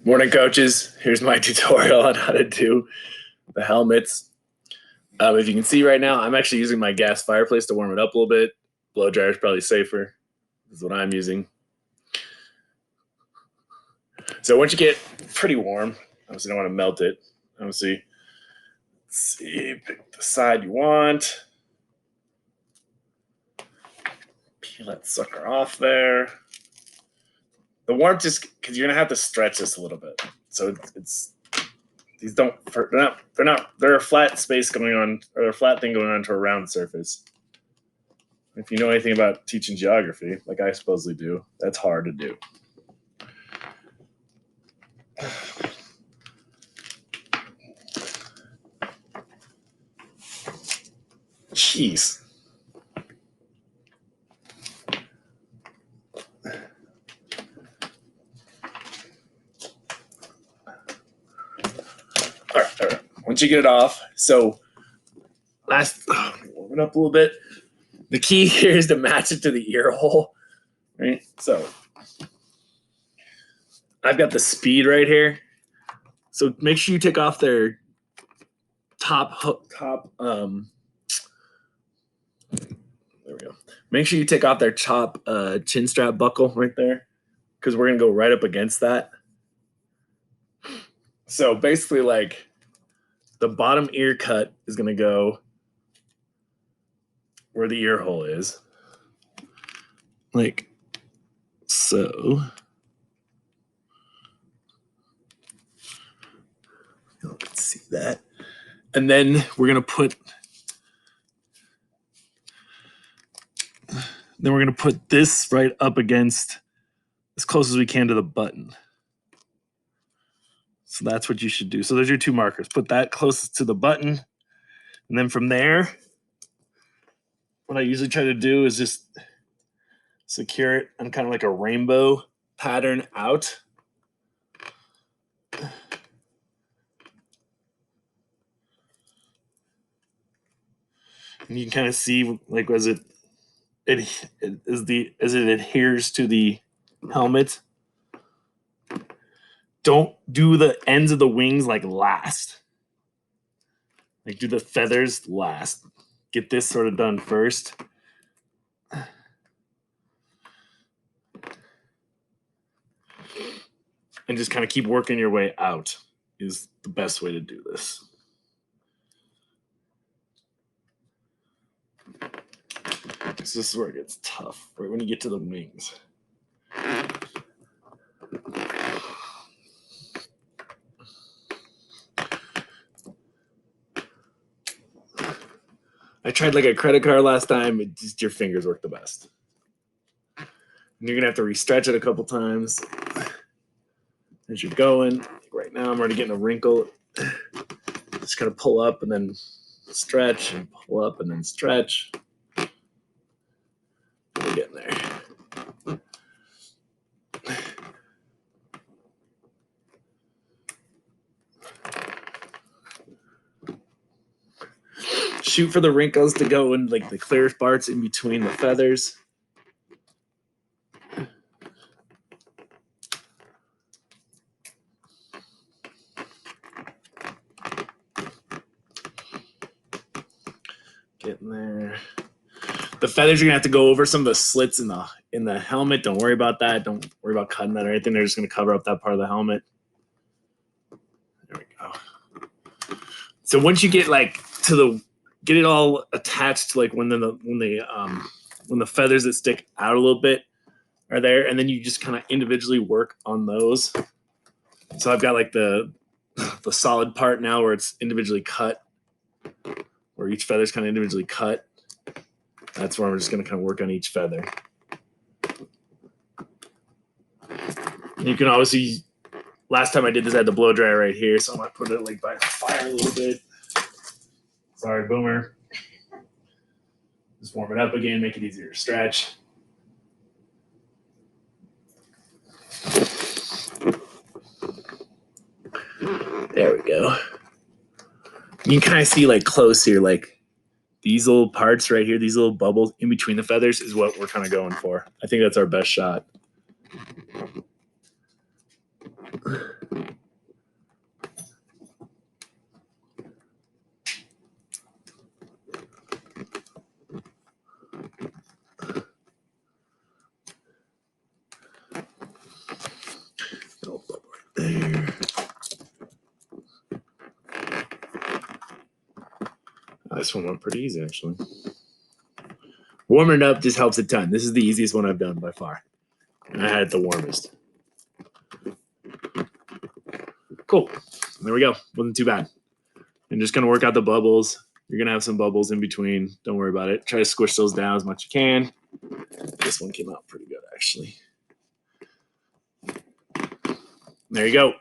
Morning, coaches. Here's my tutorial on how to do the helmets. If you can see right now, I'm actually using my gas fireplace to warm it up a little bit. Blow dryer is probably safer. This is what I'm using. So once you get pretty warm, obviously don't want to melt it. Obviously, let's see, pick the side you want. Peel that sucker off there. The warmth is because you're gonna have to stretch this a little bit. So these they're a flat space going on, or a flat thing going onto a round surface. If you know anything about teaching geography, like I supposedly do, that's hard to do. Jeez. All right. Once you get it off, so warm it up a little bit. The key here is to match it to the ear hole, right? So I've got the speed right here. So make sure you take off their there we go. Make sure you take off their top chin strap buckle right there, because we're gonna go right up against that. So basically, like, the bottom ear cut is gonna go where the ear hole is, like so. Let's see that. And then we're gonna put this right up against, as close as we can to the button. So that's what you should do. So there's your two markers. Put that closest to the button. And then from there, what I usually try to do is just secure it on kind of like a rainbow pattern out. And you can kind of see, like, as it adheres to the helmet. Don't do the ends of the wings like last. Like, do the feathers last. Get this sort of done first. And just kind of keep working your way out is the best way to do this. This is where it gets tough, right when you get to the wings. I tried like a credit card last time. Your fingers work the best. And you're gonna have to restretch it a couple times as you're going. Like right now, I'm already getting a wrinkle. Just kind of pull up and then stretch, and pull up and then stretch. We're getting there. Shoot for the wrinkles to go in, like, the clear parts in between the feathers. Getting there. The feathers are gonna have to go over some of the slits in the helmet. Don't worry about that. Don't worry about cutting that or anything. They're just gonna cover up that part of the helmet. There we go. So once you get like get it all attached to, like, when the feathers that stick out a little bit are there, and then you just kind of individually work on those. So I've got like the solid part now where it's individually cut, where each feather's kind of individually cut. That's where I'm just going to kind of work on each feather. And you can obviously, last time I did this, I had the blow dryer right here, so I'm going to put it like by the fire a little bit. Sorry, Boomer. Just warm it up again, make it easier to stretch. There we go. You can kind of see, like, close here, like these little parts right here, these little bubbles in between the feathers is what we're kind of going for. I think that's our best shot. there. Oh, this one went pretty easy, actually. Warming up just helps a ton. This is the easiest one I've done by far. And I had it the warmest. Cool. There we go. Wasn't too bad. And just gonna work out the bubbles. You're gonna have some bubbles in between. Don't worry about it. Try to squish those down as much as you can. This one came out pretty good, actually. There you go.